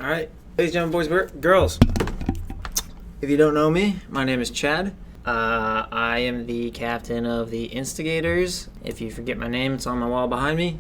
Alright, ladies and gentlemen, boys, girls. If you don't know me, my name is Chad. I am the captain of the Instigators. If you forget my name, it's on my wall behind me.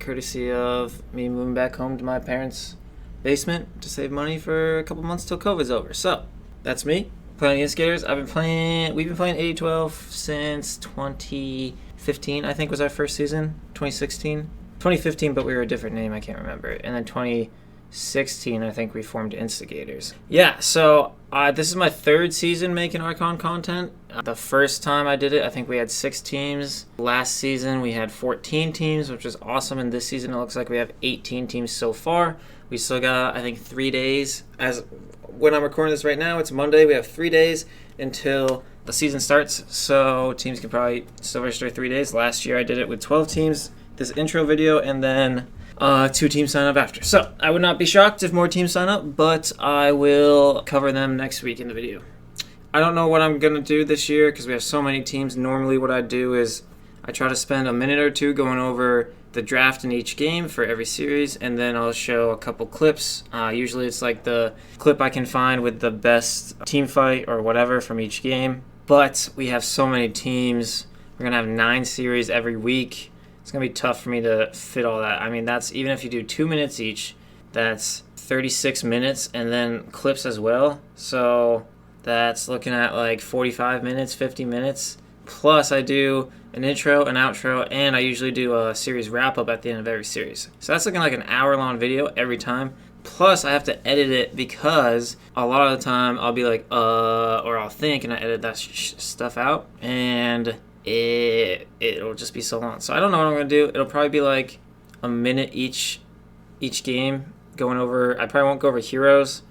Courtesy of me moving back home to my parents' basement to save money for a couple months till COVID's over. So, that's me, playing the Instigators. We've been playing Ad2L since 2015, I think was our first season. 2016? 2015, but we were a different name, I can't remember. And then 2016, I think we formed Instigators. Yeah, so this is my third season making Archon content. The first time I did it, I think we had 6 teams. Last season, we had 14 teams, which was awesome. And this season, it looks like we have 18 teams so far. We still got, I think, 3 days. As when I'm recording this right now, it's Monday. We have 3 days until the season starts. So teams can probably still register 3 days. Last year, I did it with 12 teams. This intro video, and then 2 teams sign up after. So I would not be shocked if more teams sign up, but I will cover them next week in the video. I don't know what I'm going to do this year because we have so many teams. Normally what I do is I try to spend a minute or two going over the draft in each game for every series, and then I'll show a couple clips. Usually it's like the clip I can find with the best team fight or whatever from each game. But we have so many teams. We're going to have 9 series every week. It's going to be tough for me to fit all that. I mean, that's even if you do 2 minutes each, that's 36 minutes, and then clips as well. So that's looking at like 45 minutes, 50 minutes. Plus I do an intro, an outro, and I usually do a series wrap-up at the end of every series. So that's looking like an hour-long video every time. Plus I have to edit it because a lot of the time I'll be like, or I'll think, and I edit that stuff out. And it'll just be so long. So I don't know what I'm going to do. It'll probably be like a minute each game going over. I probably won't go over heroes,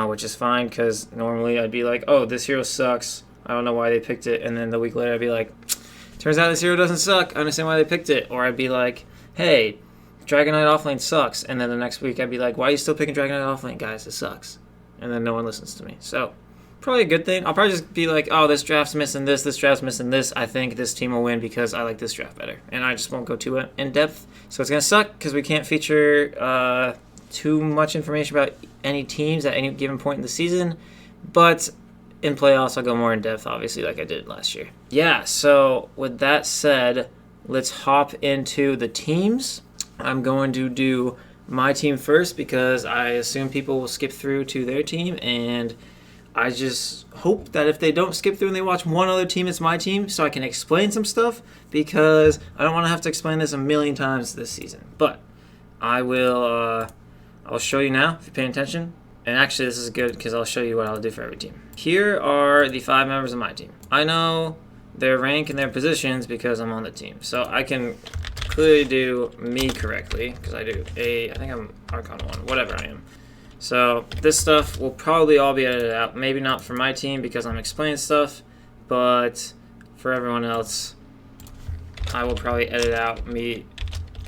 which is fine because normally I'd be like, oh, this hero sucks. I don't know why they picked it. And then the week later I'd be like, turns out this hero doesn't suck. I understand why they picked it. Or I'd be like, hey, Dragon Knight offlane sucks. And then the next week I'd be like, why are you still picking Dragon Knight offlane, guys? It sucks. And then no one listens to me. So probably a good thing. I'll probably just be like, oh, this draft's missing this draft's missing this. I think this team will win because I like this draft better. And I just won't go too in depth. So it's going to suck because we can't feature too much information about any teams at any given point in the season. But in playoffs, I'll go more in depth, obviously, like I did last year. Yeah, so with that said, let's hop into the teams. I'm going to do my team first because I assume people will skip through to their team, and I just hope that if they don't skip through and they watch one other team, it's my team, so I can explain some stuff, because I don't want to have to explain this a million times this season. But I will, I'll show you now if you're paying attention. And actually, this is good because I'll show you what I'll do for every team. Here are the 5 members of my team. I know their rank and their positions because I'm on the team. So I can clearly do me correctly because I think I'm Archon 1, whatever I am. So this stuff will probably all be edited out. Maybe not for my team because I'm explaining stuff, but for everyone else, I will probably edit out me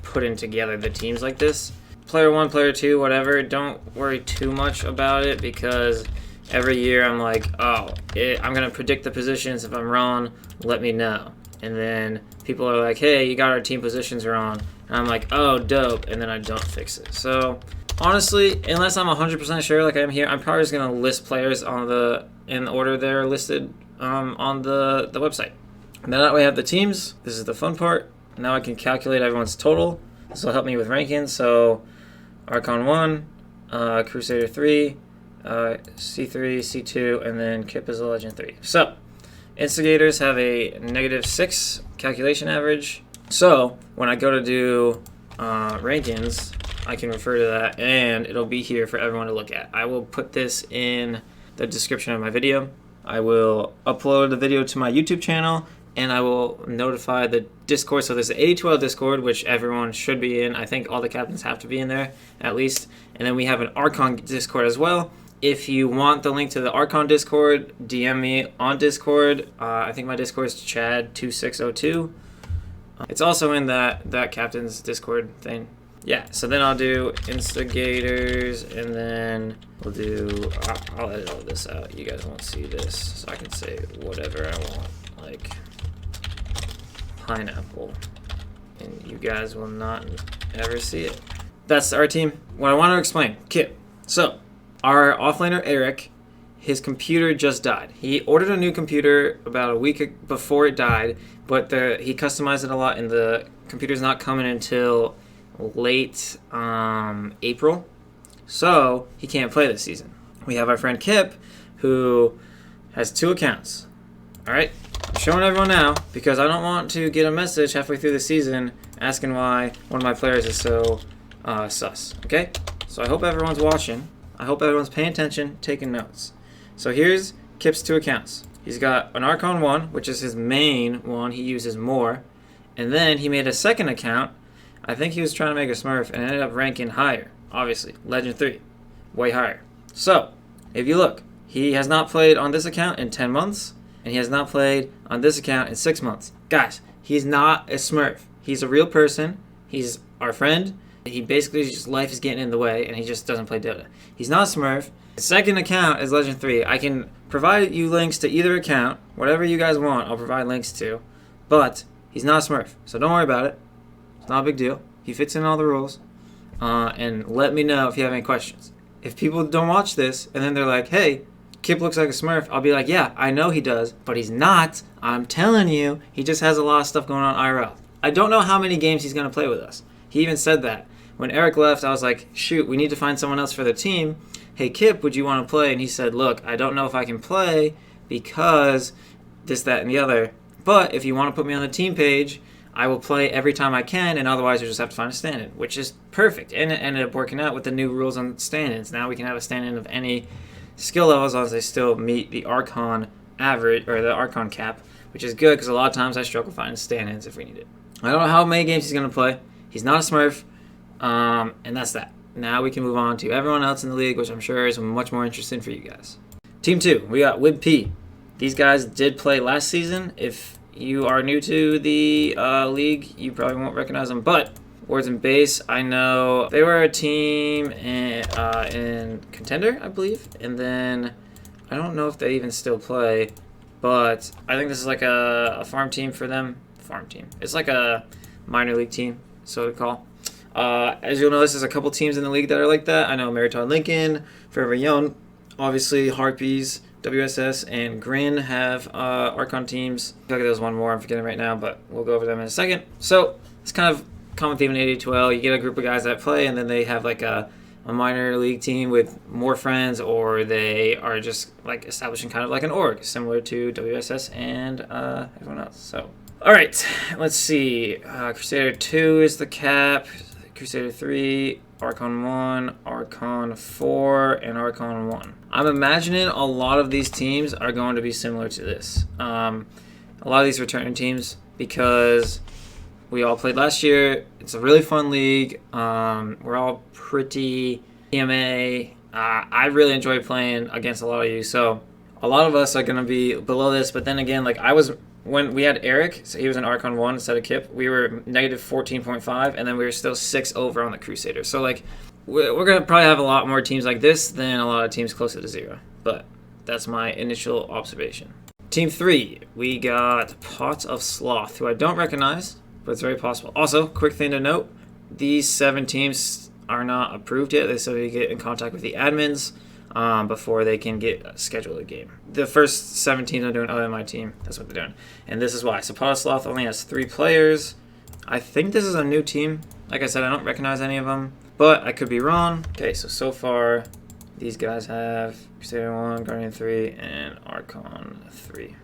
putting together the teams like this. Player 1, player 2, whatever, don't worry too much about it because every year I'm like, oh, I'm going to predict the positions. If I'm wrong, let me know. And then people are like, hey, you got our team positions wrong. And I'm like, oh, dope. And then I don't fix it. So honestly, unless I'm 100% sure like I am here, I'm probably just going to list players in the order they're listed on the website. Now that we have the teams, this is the fun part. Now I can calculate everyone's total. This will help me with rankings. So Archon 1, Crusader 3, C3, C2, and then Kip is a Legend 3. So Instigators have a -6 calculation average. So when I go to do rankings, I can refer to that, and it'll be here for everyone to look at. I will put this in the description of my video. I will upload the video to my YouTube channel, and I will notify the Discord. So there's the Ad2L Discord, which everyone should be in. I think all the captains have to be in there, at least. And then we have an Archon Discord as well. If you want the link to the Archon Discord, DM me on Discord. I think my Discord is Chad2602. It's also in that captain's Discord thing. Yeah, so then I'll do Instigators, and then we'll do, I'll edit all this out. You guys won't see this, so I can say whatever I want, like pineapple, and you guys will not ever see it. that's our team. What I want to explain, Kip. So, our offlaner Eric, his computer just died. He ordered a new computer about a week before it died, but he customized it a lot, and the computer's not coming until late April. So, he can't play this season. We have our friend Kip, who has 2 accounts. All right? I'm showing everyone now because I don't want to get a message halfway through the season asking why one of my players is so sus. Okay? So I hope everyone's watching. I hope everyone's paying attention, taking notes. So here's Kip's 2 accounts. He's got an Archon 1, which is his main one. He uses more. And then he made a second account. I think he was trying to make a Smurf and ended up ranking higher. Obviously, Legend 3. Way higher. So, if you look, he has not played on this account in 10 months. And he has not played on this account in 6 months. Guys, he's not a Smurf. He's a real person. He's our friend. He basically just, life is getting in the way, and he just doesn't play Dota. He's not a Smurf. The second account is Legend 3. I can provide you links to either account. Whatever you guys want, I'll provide links to. But he's not a Smurf, so don't worry about it. It's not a big deal. He fits in all the rules. And let me know if you have any questions. If people don't watch this, and then they're like, hey, Kip looks like a Smurf, I'll be like, yeah, I know he does, but he's not. I'm telling you, he just has a lot of stuff going on IRL. I don't know how many games he's going to play with us. He even said that. When Eric left, I was like, shoot, we need to find someone else for the team. Hey, Kip, would you want to play? And he said, look, I don't know if I can play because this, that, and the other. But if you want to put me on the team page, I will play every time I can, and otherwise you'll just have to find a stand-in, which is perfect. And it ended up working out with the new rules on stand-ins. Now we can have a stand-in of any skill level as long as they still meet the Archon average, or the Archon cap, which is good because a lot of times I struggle finding stand-ins if we need it. I don't know how many games he's going to play. He's not a Smurf, and that's that. Now we can move on to everyone else in the league, which I'm sure is much more interesting for you guys. Team 2, we got Wimpy. These guys did play last season. If you are new to the league, you probably won't recognize them, but Wards and Base, I know they were a team in Contender, I believe, and then I don't know if they even still play, but I think this is like a farm team for them. Farm team. It's like a minor league team, so to call. As you'll notice, there's a couple teams in the league that are like that. I know Marathon Lincoln, Forever Young, obviously Harpies, WSS, and Grin have Archon teams. I feel like there's one more I'm forgetting right now, but we'll go over them in a second. So it's kind of common theme in Ad2L. You get a group of guys that play, and then they have like a minor league team with more friends, or they are just like establishing kind of like an org, similar to WSS and everyone else. So, all right, let's see. Crusader 2 is the cap. Crusader 3, Archon 1, Archon 4, and Archon 1. I'm imagining a lot of these teams are going to be similar to this. A lot of these returning teams, because we all played last year. It's a really fun league. We're all pretty EMA. I really enjoy playing against a lot of you. So a lot of us are going to be below this. But then again, like when we had Eric, so he was an Archon 1 instead of Kip, we were negative 14.5, and then we were still 6 over on the Crusader. So like we're going to probably have a lot more teams like this than a lot of teams closer to 0. But that's my initial observation. Team 3, we got Pot of Sloth, who I don't recognize, but it's very possible. Also, quick thing to note, these 7 teams are not approved yet. They still need to get in contact with the admins before they can get scheduled a game. The first 7 teams are doing other than my team. That's what they're doing. And this is why. So Pot of Sloth only has 3 players. I think this is a new team. Like I said, I don't recognize any of them, but I could be wrong. Okay, so far, these guys have Crusader 1, Guardian 3, and Archon 3.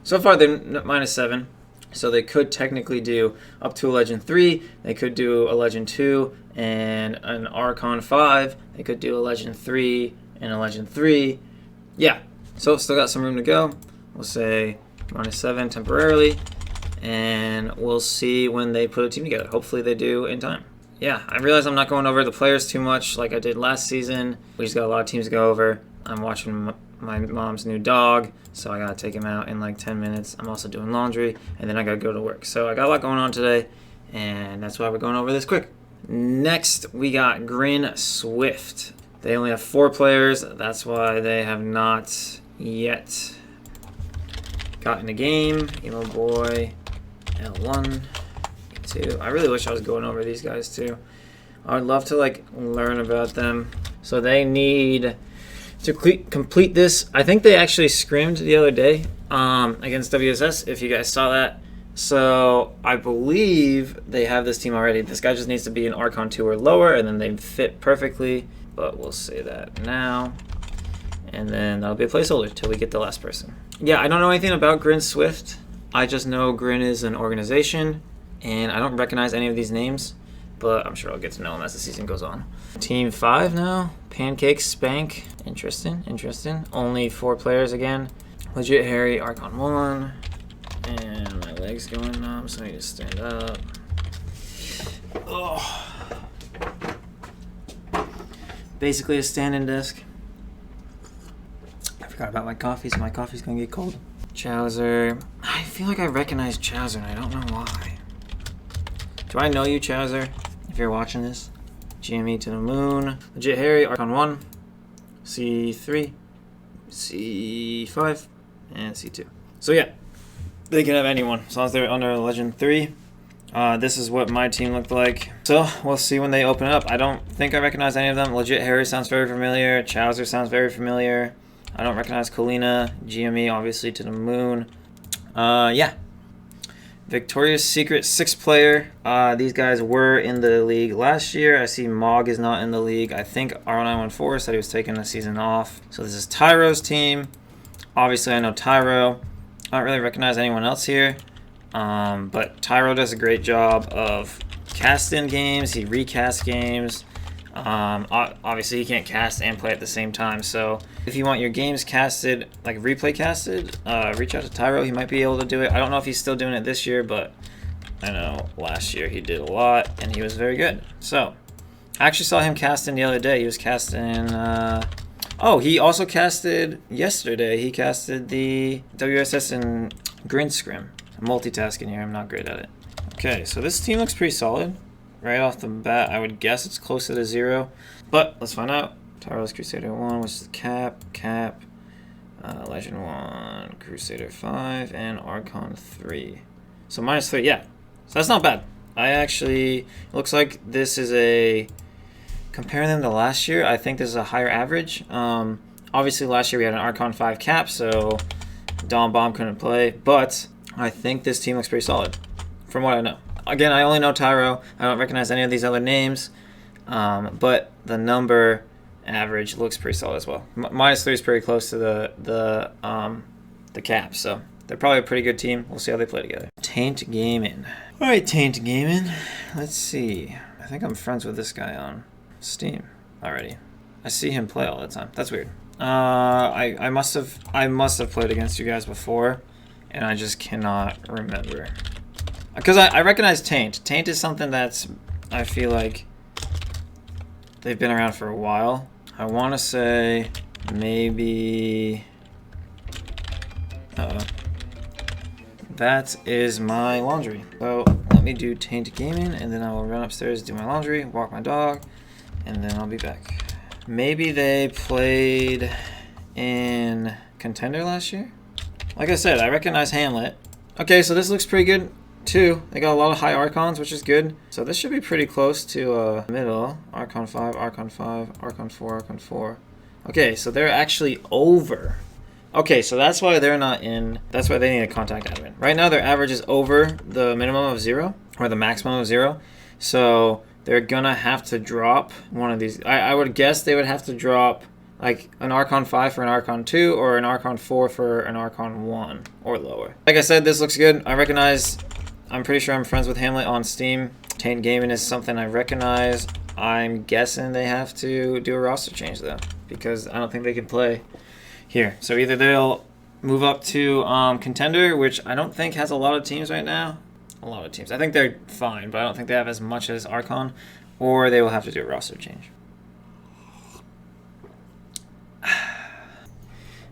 So far, they're -7. So they could technically do up to a Legend 3, they could do a Legend 2, and an Archon 5, they could do a Legend 3 and a Legend 3. Yeah, so still got some room to go. We'll say -7 temporarily, and we'll see when they put a team together. Hopefully they do in time. Yeah, I realize I'm not going over the players too much like I did last season. We just got a lot of teams to go over. I'm watching my mom's new dog, so I gotta take him out in like 10 minutes. I'm also doing laundry, and then I gotta go to work. So I got a lot going on today, and that's why we're going over this quick. Next, we got Grin Swift. They only have 4 players. That's why they have not yet gotten a game. Emo Boy, L1, 2. I really wish I was going over these guys too. I would love to like learn about them. So they need to complete this. I think they actually scrimmed the other day against WSS, if you guys saw that. So I believe they have this team already. This guy just needs to be an Archon 2 or lower, and then they fit perfectly. But we'll say that now. And then that'll be a placeholder till we get the last person. Yeah, I don't know anything about Grin Swift. I just know Grin is an organization, and I don't recognize any of these names, but I'm sure I'll get to know them as the season goes on. Team 5 now. Pancake Spank. Interesting, interesting. Only 4 players again. Legit Harry, Archon 1. And my leg's going numb, so I need to stand up. Oh. Basically a stand-in desk. I forgot about my coffee, so my coffee's gonna get cold. Chowser. I feel like I recognize Chowser, and I don't know why. Do I know you, Chowser? If you're watching this. GME to the moon. Legit Harry, Archon 1. C3. C5. And C2. So yeah, they can have anyone, as long as they're under Legend 3. This is what my team looked like. So we'll see when they open it up. I don't think I recognize any of them. Legit Harry sounds very familiar. Chowser sounds very familiar. I don't recognize Colina. GME, obviously, to the moon. Yeah. Victoria's Secret 6-player. These guys were in the league last year. I see Mog is not in the league. I think R914 said he was taking the season off. So this is Tyro's team. Obviously, I know Tyro. I don't really recognize anyone else here. But Tyro does a great job of casting games. He recasts games. Obviously, he can't cast and play at the same time. So if you want your games casted, like replay casted, reach out to Tyro. He might be able to do it. I don't know if he's still doing it this year, but I know last year he did a lot, and he was very good. So I actually saw him casting the other day. He was casting... oh, he also casted yesterday. He casted the WSS and Grin Scrim. I'm multitasking here. I'm not great at it. Okay, so this team looks pretty solid. Right off the bat, I would guess it's closer to 0. But let's find out. Tyro's Crusader 1, which is Cap, Legend 1, Crusader 5, and Archon 3. So -3, yeah. So that's not bad. I actually... It looks like this is a... Comparing them to last year, I think this is a higher average. Obviously, last year we had an Archon 5 cap, so Dom Bomb couldn't play. But I think this team looks pretty solid, from what I know. Again, I only know Tyro. I don't recognize any of these other names. But the number average looks pretty solid as well. -3 is pretty close to the cap, so they're probably a pretty good team. We'll see how they play together. Taint Gaming. All right, Taint Gaming. Let's see. I think I'm friends with this guy on Steam already. I see him play all the time. That's weird. I must have played against you guys before, and I just cannot remember. Because I recognize Taint. Taint is something that's, I feel like they've been around for a while. I want to say maybe... Uh-oh. That is my laundry. So let me do Taint Gaming, and then I will run upstairs, do my laundry, walk my dog, and then I'll be back. Maybe they played in Contender last year? Like I said, I recognize Hamlet. Okay, so this looks pretty good too. They got a lot of high Archons, which is good. So this should be pretty close to middle. Archon 5, Archon 5, Archon 4, Archon 4. Okay, so they're actually over. Okay, so that's why they're not in. That's why they need a contact admin. Right now, their average is over the minimum of 0, or the maximum of 0. So they're gonna have to drop one of these. I would guess they would have to drop like an Archon 5 for an Archon 2, or an Archon 4 for an Archon 1, or lower. Like I said, this looks good. I recognize. I'm pretty sure I'm friends with Hamlet on Steam. Taint Gaming is something I recognize. I'm guessing they have to do a roster change though, because I don't think they can play here. So either they'll move up to Contender, which I don't think has a lot of teams right now. A lot of teams. I think they're fine, but I don't think they have as much as Archon, or they will have to do a roster change.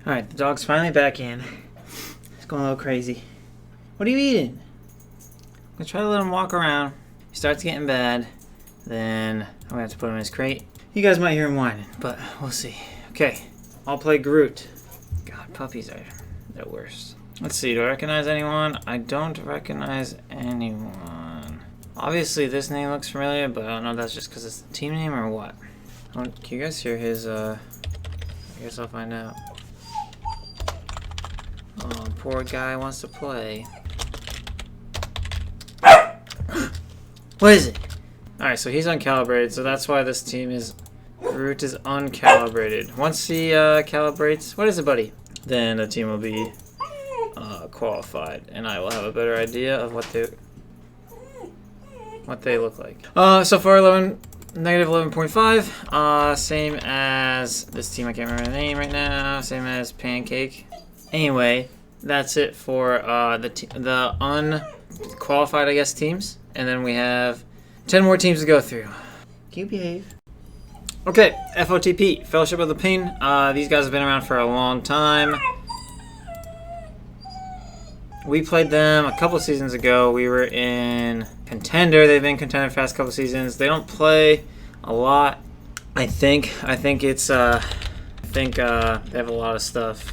Alright, the dog's finally back in. It's going a little crazy. What are you eating? I'm gonna try to let him walk around. He starts getting bad, then I'm gonna have to put him in his crate. You guys might hear him whining, but we'll see. Okay, I'll play Groot. God, puppies are the worst. Let's see, do I recognize anyone? I don't recognize anyone. Obviously, this name looks familiar, but I don't know if that's just because it's the team name or what. Can you guys hear his, I guess I'll find out. Oh, poor guy wants to play. What is it? Alright, so he's uncalibrated, so that's why this team is... Root is uncalibrated. Once he calibrates... What is it, buddy? Then the team will be qualified, and I will have a better idea of what they look like. So far, negative 11.5. Same as this team. I can't remember the name right now. Same as Pancake. Anyway, that's it for the unqualified, I guess, teams. And then we have 10 more teams to go through. Can you behave? Okay, FotP, Fellowship of the Pain. These guys have been around for a long time. We played them a couple seasons ago. We were in Contender. They've been Contender for the past couple seasons. They don't play a lot. I think it's they have a lot of stuff.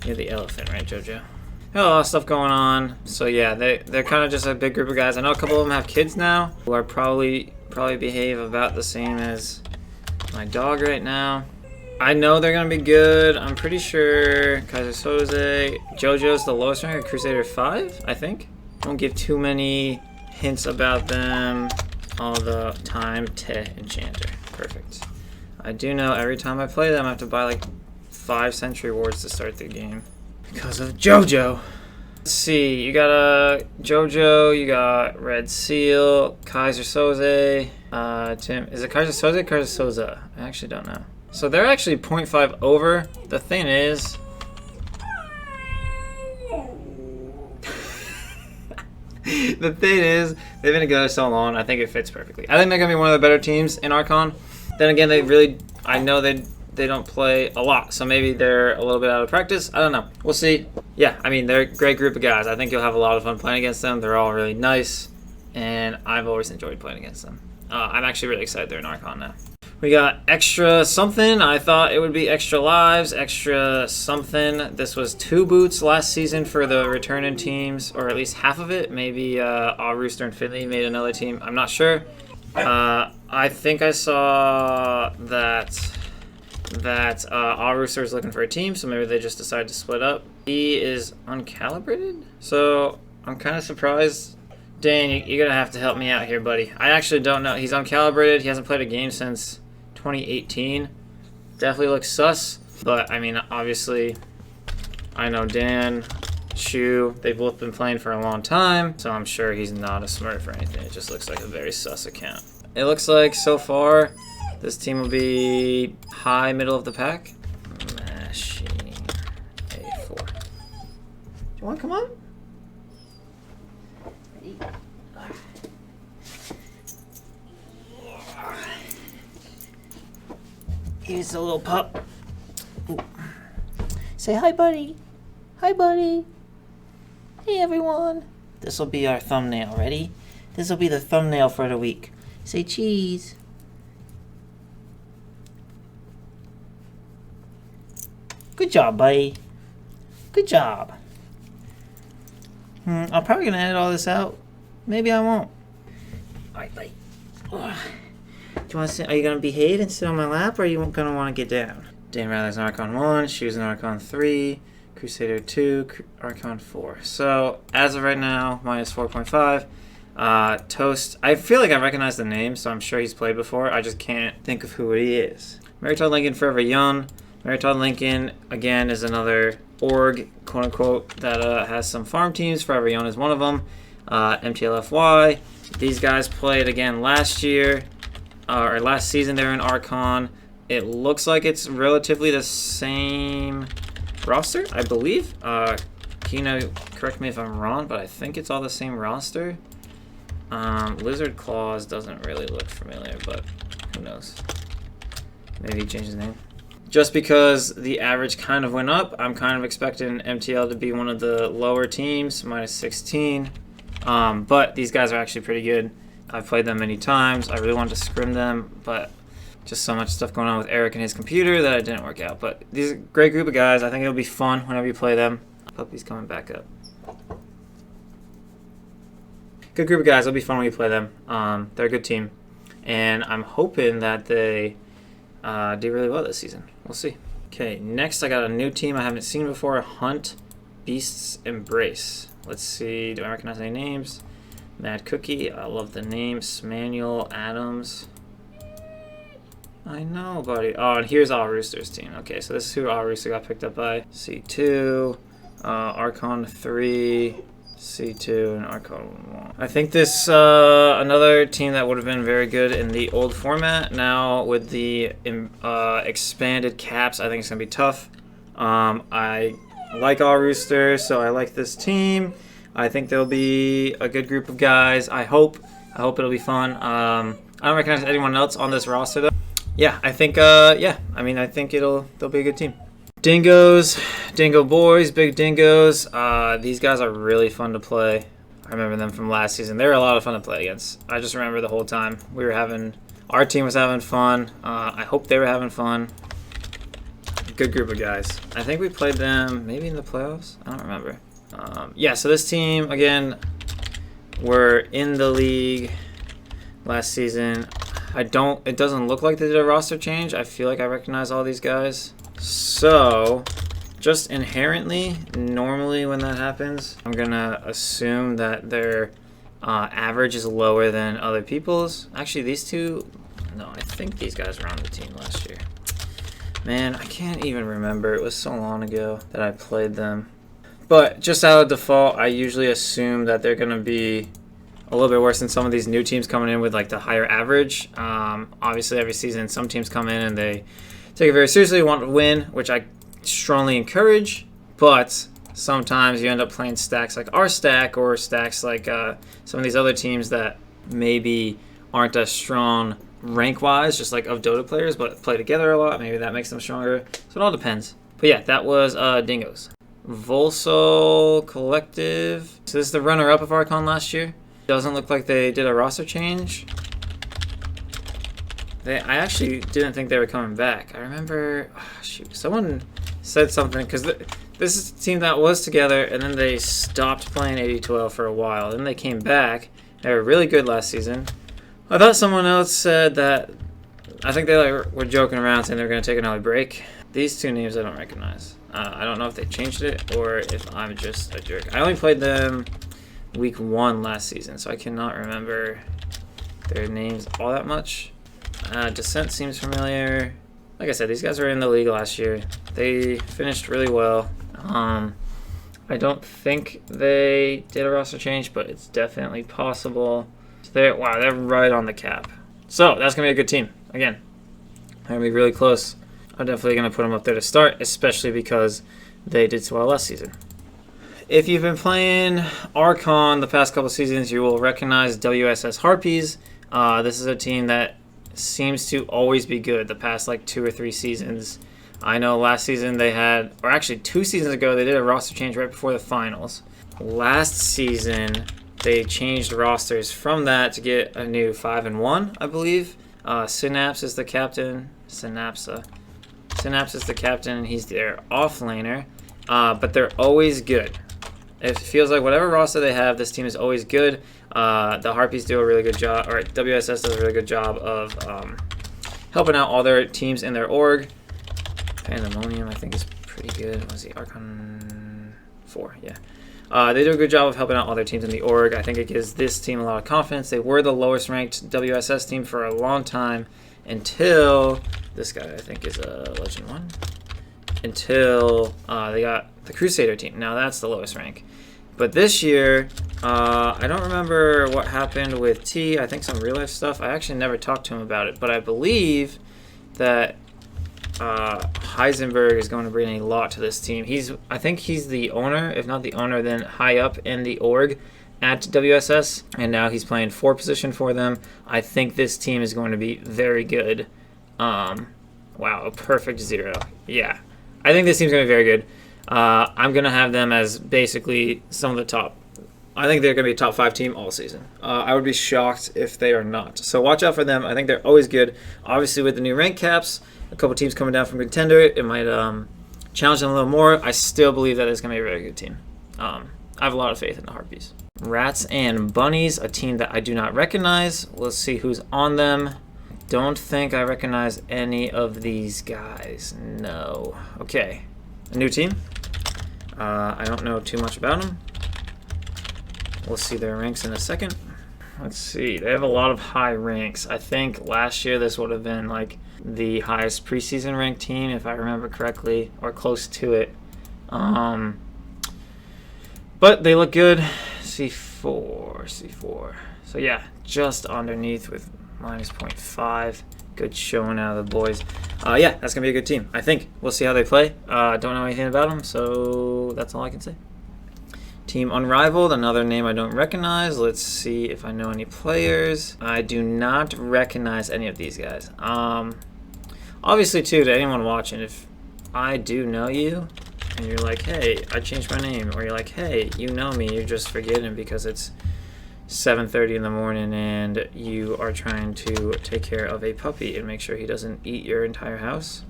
You're the elephant, right, JoJo? They have a lot of stuff going on. So yeah, they're kind of just a big group of guys. I know a couple of them have kids now who are probably behave about the same as my dog right now. I know they're gonna be good. I'm pretty sure Kaiser Soze, JoJo's the lowest rank, Crusader 5, I think. Won't give too many hints about them all the time. Enchanter, perfect. I do know every time I play them, I have to buy like 5 century wards to start the game because of JoJo. Let's see, you got a JoJo, you got Red Seal, Kaiser Soze, Tim. Is it Kaiser Soze or Kaiser Soza? I actually don't know. So they're actually 0.5 over. The thing is, they've been together so long. I think it fits perfectly. I think they're gonna be one of the better teams in Archon. Then again, I know they don't play a lot, so maybe they're a little bit out of practice. I don't know. We'll see. Yeah, I mean, they're a great group of guys. I think you'll have a lot of fun playing against them. They're all really nice, and I've always enjoyed playing against them. I'm actually really excited they're in Archon now. We got extra something. I thought it would be extra lives, extra something. This was 2 boots last season for the returning teams, or at least half of it. Maybe Rooster and Finley made another team. I'm not sure. I think I saw that Rooster is looking for a team, so maybe they just decided to split up. He is uncalibrated, so I'm kind of surprised. Dan, you're gonna have to help me out here, buddy. I actually don't know. He's uncalibrated. He hasn't played a game since 2018. Definitely looks sus, but I mean, obviously, I know Dan, Shu, they've both been playing for a long time, so I'm sure he's not a smurf or anything. It just looks like a very sus account. It looks like so far this team will be high middle of the pack. Machine A4. Do you want to come on? Here's a little pup. Ooh. Say hi, buddy. Hi, buddy. Hey, everyone. This will be our thumbnail. Ready? This will be the thumbnail for the week. Say cheese. Good job, buddy. Good job. I'm probably gonna edit all this out. Maybe I won't. All right, buddy. Ugh. Do you want to sit? Are you gonna behave and sit on my lap, or are you gonna want to get down? Dan Rather's an Archon 1. Shoes an Archon 3. Crusader 2. Archon 4. So as of right now, minus 4.5. Toast. I feel like I recognize the name, so I'm sure he's played before. I just can't think of who he is. Maritod Lincoln Forever Young. Maritod Lincoln, again, is another org, quote-unquote, that has some farm teams. Forever Young is one of them. MTLFY. These guys played again last year, or last season. They're in Archon. It looks like it's relatively the same roster, I believe. Kino, correct me if I'm wrong, but I think it's all the same roster. Lizard Claws doesn't really look familiar, but who knows? Maybe he changed his name. Just because the average kind of went up, I'm kind of expecting MTL to be one of the lower teams, minus 16. But these guys are actually pretty good. I've played them many times. I really wanted to scrim them, but just so much stuff going on with Eric and his computer that it didn't work out. But these are a great group of guys. I think it'll be fun whenever you play them. Puppy's coming back up. good group of guys. It'll be fun when we play them. They're a good team, and I'm hoping that they do really well this season. We'll see. Okay, next I got a new team I haven't seen before. Hunt, Beasts, Embrace. Let's see. Do I recognize any names? Mad Cookie. I love the name. Manuel Adams. I know, buddy. Oh, and here's All Rooster's team. Okay, so this is who All Rooster got picked up by. C2, Archon 3, C2, and Archon 1. I think this another team that would have been very good in the old format. Now with the expanded caps, I think it's gonna be tough. I like All Rooster, so I like this team. I think there'll be a good group of guys. I hope it'll be fun. I don't recognize anyone else on this roster though. Yeah, I think I think they'll be a good team. Dingoes, Dingo Boys, big Dingoes. These guys are really fun to play. I remember them from last season. They were a lot of fun to play against. I just remember the whole time our team was having fun. I hope they were having fun. Good group of guys. I think we played them maybe in the playoffs. I don't remember. Yeah, so this team again, were in the league last season. It doesn't look like they did a roster change. I feel like I recognize all these guys. So, just inherently, normally when that happens, I'm gonna assume that their average is lower than other people's. Actually, these two, no, I think these guys were on the team last year. Man, I can't even remember. It was so long ago that I played them. But just out of default, I usually assume that they're gonna be a little bit worse than some of these new teams coming in with like the higher average. Obviously, every season, some teams come in and they take it very seriously, want to win, which I strongly encourage. But sometimes you end up playing stacks like our stack or stacks like some of these other teams that maybe aren't as strong rank-wise, just like of Dota players, but play together a lot. Maybe that makes them stronger. So it all depends. But yeah, that was Dingoes. Volsol Collective. So this is the runner-up of Archon last year. Doesn't look like they did a roster change. I actually didn't think they were coming back. I remember, someone said something, because this is a team that was together, and then they stopped playing Ad2L for a while. Then they came back. They were really good last season. I thought someone else said that, I think they were joking around saying they were going to take another break. These two names I don't recognize. I don't know if they changed it or if I'm just a jerk. I only played them week 1 last season, so I cannot remember their names all that much. Descent seems familiar. Like I said, these guys were in the league last year. They finished really well. I don't think they did a roster change, but it's definitely possible. They're right on the cap. So that's gonna be a good team. Again, they're gonna be really close. I'm definitely gonna put them up there to start, especially because they did so well last season. If you've been playing Archon the past couple seasons, you will recognize WSS Harpies. This is a team that seems to always be good the past like 2 or 3 seasons. I know last season they had, or actually 2 seasons ago, they did a roster change right before the finals. Last season, they changed rosters from that to get a new 5-1, I believe. Synapse is the captain. Synapse is the captain, and he's their offlaner. But they're always good. It feels like whatever roster they have, this team is always good. The Harpies do a really good job, or WSS does a really good job of helping out all their teams in their org. Pandemonium, I think, is pretty good. What was the Archon 4? Yeah. They do a good job of helping out all their teams in the org. I think it gives this team a lot of confidence. They were the lowest ranked WSS team for a long time until this guy, I think, is a Legend 1. Until they got the Crusader team. Now that's the lowest rank. But this year, I don't remember what happened with T. I think some real life stuff. I actually never talked to him about it, but I believe that Heisenberg is going to bring a lot to this team. I think he's the owner, if not the owner, then high up in the org at WSS, and now he's playing 4 position for them. I think this team is going to be very good. Wow, a perfect 0. Yeah, I think this team's going to be very good. I'm going to have them as basically some of the top. I think they're going to be a top 5 team all season. I would be shocked if they are not. So watch out for them. I think they're always good. Obviously, with the new rank caps, a couple teams coming down from Contender, it might challenge them a little more. I still believe that it's going to be a very good team. I have a lot of faith in the Harpies. Rats and Bunnies, a team that I do not recognize. Let's see who's on them. Don't think I recognize any of these guys. No. Okay. A new team. I don't know too much about them. We'll see their ranks in a second. Let's see. They have a lot of high ranks. I think last year this would have been like the highest preseason ranked team, if I remember correctly, or close to it. But they look good. C4. So yeah, just underneath with minus 0.5. Good showing out of the boys. Yeah, that's going to be a good team, I think. We'll see how they play. Don't know anything about them, so that's all I can say. Team Unrivaled, another name I don't recognize. Let's see if I know any players. I do not recognize any of these guys. Obviously, too, to anyone watching, if I do know you, and you're like, hey, I changed my name, or you're like, hey, you know me, you're just forgetting because it's 7:30 in the morning and you are trying to take care of a puppy and make sure he doesn't eat your entire house,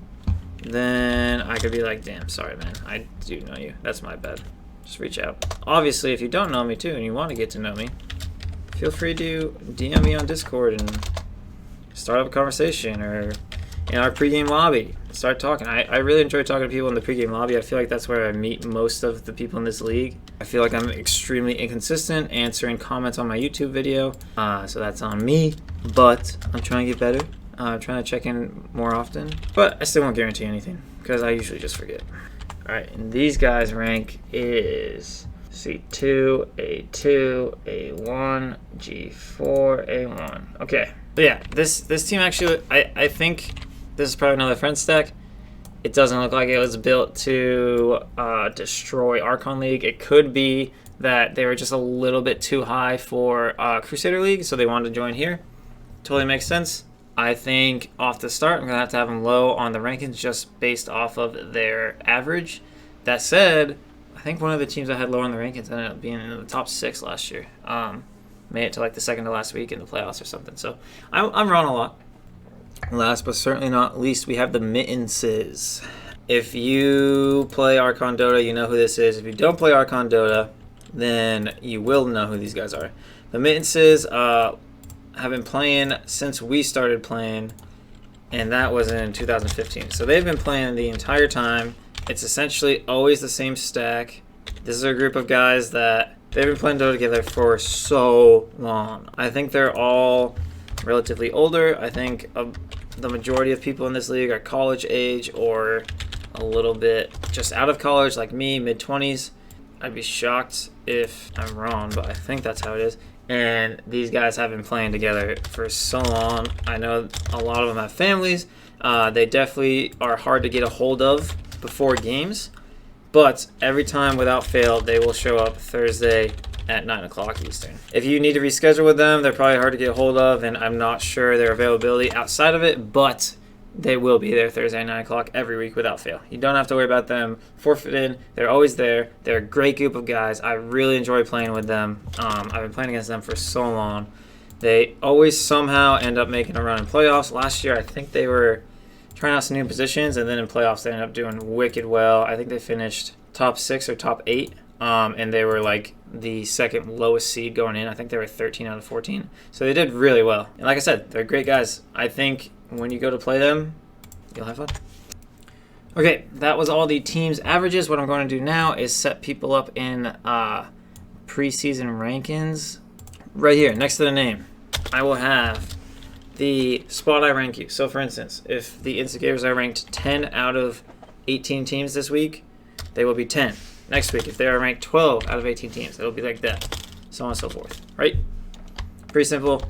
then I could be like, damn, sorry, man, I do know you. That's my bad. Just reach out. Obviously, if you don't know me, too, and you want to get to know me, feel free to DM me on Discord and start up a conversation, or in our pregame lobby, start talking. I really enjoy talking to people in the pregame lobby. I feel like that's where I meet most of the people in this league. I feel like I'm extremely inconsistent answering comments on my YouTube video, so that's on me, but I'm trying to get better. I'm trying to check in more often, but I still won't guarantee anything because I usually just forget. All right, and these guys' rank is C2, A2, A1, G4, A1. Okay, but yeah, this team actually, I think this is probably another friend stack. It doesn't look like it was built to destroy Archon League. It could be that they were just a little bit too high for Crusader League, so they wanted to join here. Totally makes sense. I think off the start, I'm going to have them low on the rankings just based off of their average. That said, I think one of the teams I had lower on the rankings ended up being in the top 6 last year. Made it to like the second to last week in the playoffs or something. So I'm wrong a lot. Last but certainly not least, we have the Mittenses. If you play Archon Dota, you know who this is. If you don't play Archon Dota, then you will know who these guys are. The Mittenses have been playing since we started playing, and that was in 2015. So they've been playing the entire time. It's essentially always the same stack. This is a group of guys that they've been playing Dota together for so long. I think they're all relatively older. I think the majority of people in this league are college age or a little bit just out of college, like me, mid-20s. I'd be shocked if I'm wrong, but I think that's how it is. And these guys have been playing together for so long. I know a lot of them have families. They definitely are hard to get a hold of before games. But every time, without fail, they will show up Thursday at 9 o'clock Eastern. If you need to reschedule with them, they're probably hard to get a hold of, and I'm not sure their availability outside of it, but they will be there Thursday at 9 o'clock every week without fail. You don't have to worry about them forfeiting. They're always there. They're a great group of guys. I really enjoy playing with them. I've been playing against them for so long. They always somehow end up making a run in playoffs. Last year, I think they were trying out some new positions, and then in playoffs, they ended up doing wicked well. I think they finished top 6 or top 8, and they were like the second lowest seed going in. I think they were 13 out of 14. So they did really well. And like I said, they're great guys. I think when you go to play them, you'll have fun. Okay, that was all the team's averages. What I'm going to do now is set people up in preseason rankings. Right here, next to the name, I will have the spot I rank you. So for instance, if the Instigators are ranked 10 out of 18 teams this week, they will be 10. Next week, if they are ranked 12 out of 18 teams, it'll be like that, so on and so forth, right? Pretty simple.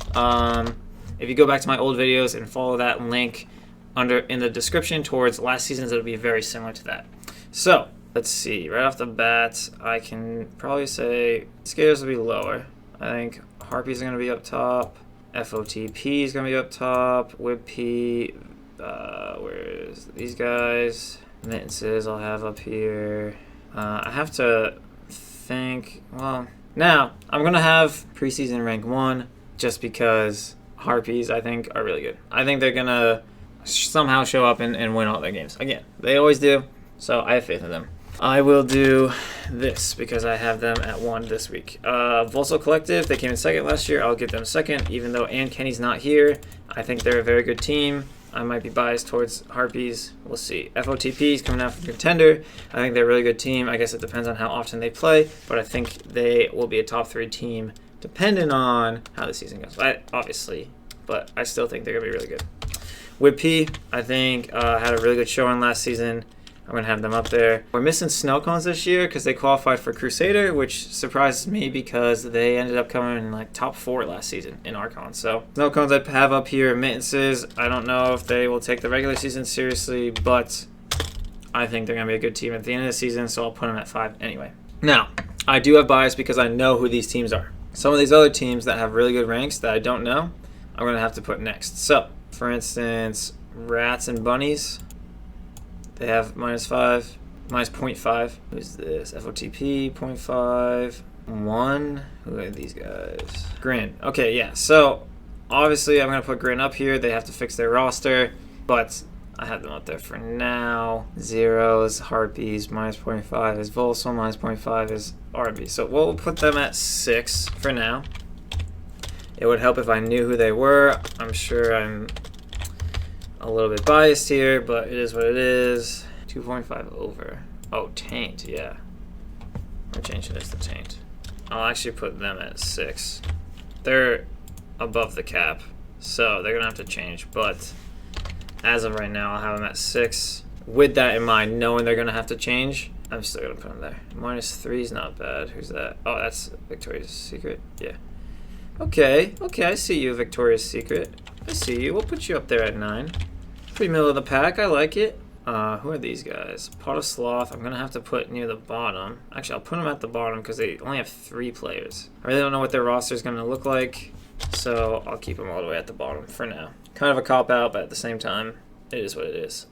If you go back to my old videos and follow that link in the description towards last season's, it'll be very similar to that. So let's see. Right off the bat, I can probably say Skaters will be lower. I think Harpies are going to be up top. FotP is going to be up top. Wimpy, where's these guys? Mittens I'll have up here. I have to think. Well, now I'm going to have preseason rank 1 just because Harpies, I think, are really good. I think they're going to somehow show up and win all their games. Again, they always do, so I have faith in them. I will do this because I have them at 1 this week. Volso Collective, they came in second last year. I'll give them second, even though Ann Kenny's not here. I think they're a very good team. I might be biased towards Harpies. We'll see. FOTP is coming out from Contender. I think they're a really good team. I guess it depends on how often they play, but I think they will be a top 3 team depending on how the season goes. Obviously, but I still think they're going to be really good. Wimpy, I think, had a really good showing last season. I'm going to have them up there. We're missing snow cones this year because they qualified for Crusader, which surprises me because they ended up coming in like top 4 last season in Archon. So snow cones I'd have up here. Mittenses, I don't know if they will take the regular season seriously, but I think they're going to be a good team at the end of the season, so I'll put them at 5 anyway. Now, I do have bias because I know who these teams are. Some of these other teams that have really good ranks that I don't know, I'm going to have to put next. So, for instance, Rats and Bunnies. They have -5, -0.5. Who's this? FOTP, 0.5, 1. Who are these guys? Grin. Okay, yeah. So, obviously, I'm going to put Grin up here. They have to fix their roster, but I have them up there for now. 0s, Harpies, -0.5 is Volso, -0.5 is RB. So, we'll put them at 6 for now. It would help if I knew who they were. I'm sure I'm a little bit biased here, but it is what it is. 2.5 over. Oh, Taint, yeah. I'm changing this to Taint. I'll actually put them at 6. They're above the cap, so they're gonna have to change, but as of right now, I'll have them at 6. With that in mind, knowing they're gonna have to change, I'm still gonna put them there. -3 is not bad. Who's that? Oh, that's Victoria's Secret. Yeah. Okay, I see you, Victoria's Secret. I see you. We'll put you up there at 9. Pretty middle of the pack. I like it. Who are these guys? Pot of Sloth. I'm going to have to put near the bottom. Actually, I'll put them at the bottom because they only have 3 players. I really don't know what their roster is going to look like, so I'll keep them all the way at the bottom for now. Kind of a cop-out, but at the same time, it is what it is.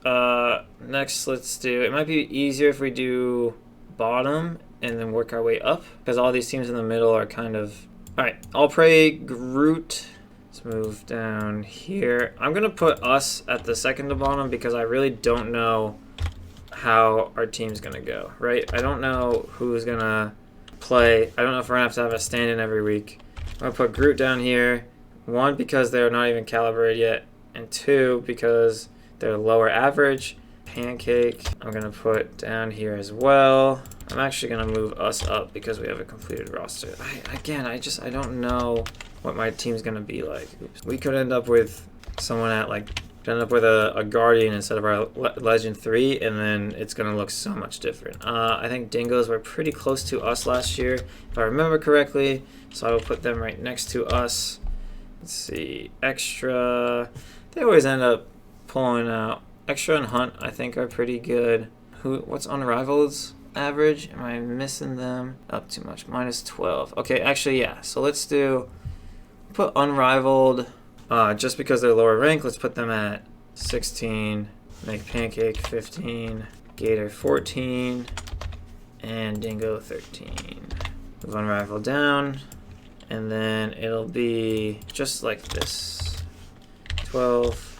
Next, let's do... It might be easier if we do bottom and then work our way up, because all these teams in the middle are kind of... Alright, I'll pray Groot... Let's move down here. I'm going to put us at the second to bottom because I really don't know how our team's going to go, right? I don't know who's going to play. I don't know if we're going to have a stand-in every week. I'm going to put Groot down here. 1, because they're not even calibrated yet. And 2, because they're lower average. Pancake, I'm going to put down here as well. I'm actually going to move us up because we have a completed roster. I don't know what my team's going to be like. Oops. We could end up with someone at a Guardian instead of our Legend 3, and then it's going to look so much different. I think Dingoes were pretty close to us last year, if I remember correctly, so I will put them right next to us. Let's see, Extra. They always end up pulling out. Extra and Hunt, I think, are pretty good. What's Unrivaled's average? Am I missing them? Up too much. -12. Okay, actually, yeah. So let's put Unrivaled. Just because they're lower rank, let's put them at 16. Make Pancake 15. Gator 14. And Dingo 13. Move Unrivaled down. And then it'll be just like this. 12.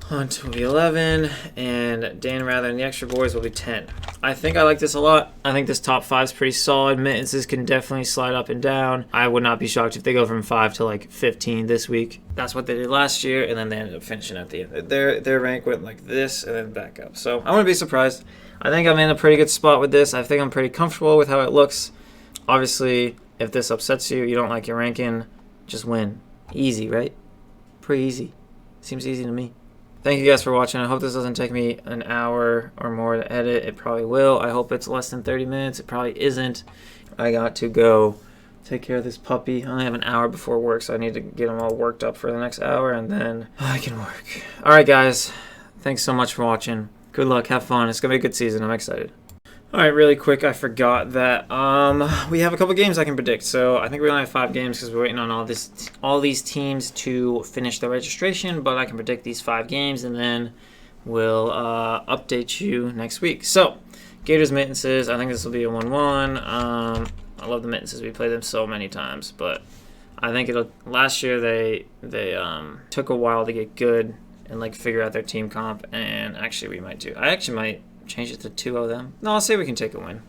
Hunt will be 11, and Dan Rather and the Extra Boys will be 10. I think I like this a lot. I think this top 5 is pretty solid. Mittenses can definitely slide up and down. I would not be shocked if they go from 5 to like 15 this week. That's what they did last year, and then they ended up finishing at the end. Their rank went like this and then back up. So I wouldn't be surprised. I think I'm in a pretty good spot with this. I think I'm pretty comfortable with how it looks. Obviously, if this upsets you, you don't like your ranking, just win. Easy, right? Pretty easy. Seems easy to me. Thank you guys for watching. I hope this doesn't take me an hour or more to edit. It probably will. I hope it's less than 30 minutes. It probably isn't. I got to go take care of this puppy. I only have an hour before work, so I need to get him all worked up for the next hour, and then I can work. All right, guys. Thanks so much for watching. Good luck. Have fun. It's going to be a good season. I'm excited. All right, really quick, I forgot that we have a couple games I can predict. So I think we only have 5 games because we're waiting on all these teams to finish the registration. But I can predict these 5 games, and then we'll update you next week. So Gators Mittenses, I think this will be a 1-1. I love the Mittenses. We played them so many times, but I think it'll. Last year they took a while to get good and like figure out their team comp, and actually we might do. I actually might change it to 2-0 them. No, I'll say we can take a win.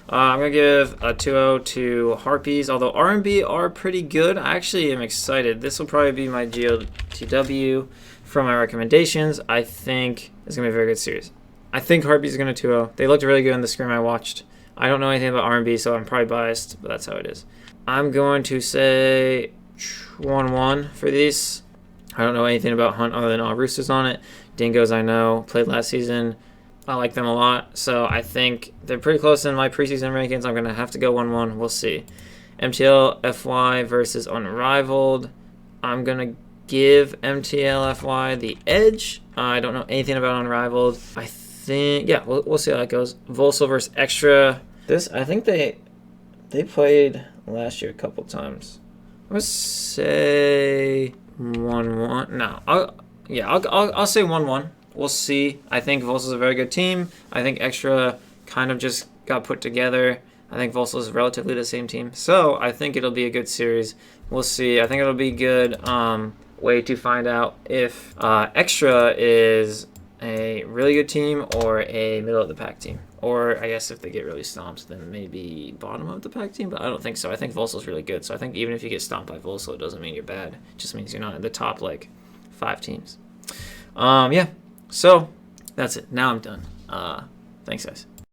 I'm going to give a 2-0 to Harpies, although R&B are pretty good. I actually am excited. This will probably be my GOTW from my recommendations. I think it's going to be a very good series. I think Harpies is going to 2-0. They looked really good in the scrim I watched. I don't know anything about R&B, so I'm probably biased, but that's how it is. I'm going to say 1-1 for these. I don't know anything about Hunt other than Roosters on it. Dingoes I know, played last season. I like them a lot, so I think they're pretty close in my preseason rankings. I'm going to have to go 1-1. We'll see. MTL FY versus Unrivaled. I'm going to give MTL FY the edge. I don't know anything about Unrivaled. I think, yeah, we'll see how that goes. Volsel versus Extra. This, I think they played last year a couple times. Let's say 1-1. No, I'll say 1-1. We'll see. I think Volsel's a very good team. I think Extra kind of just got put together. I think Volsel's relatively the same team. So I think it'll be a good series. We'll see. I think it'll be good way to find out if Extra is a really good team or a middle of the pack team. Or I guess if they get really stomped, then maybe bottom of the pack team. But I don't think so. I think Volsel's really good. So I think even if you get stomped by Volsel, it doesn't mean you're bad. It just means you're not in the top, like, 5 teams. Yeah. So that's it. Now I'm done. Thanks, guys.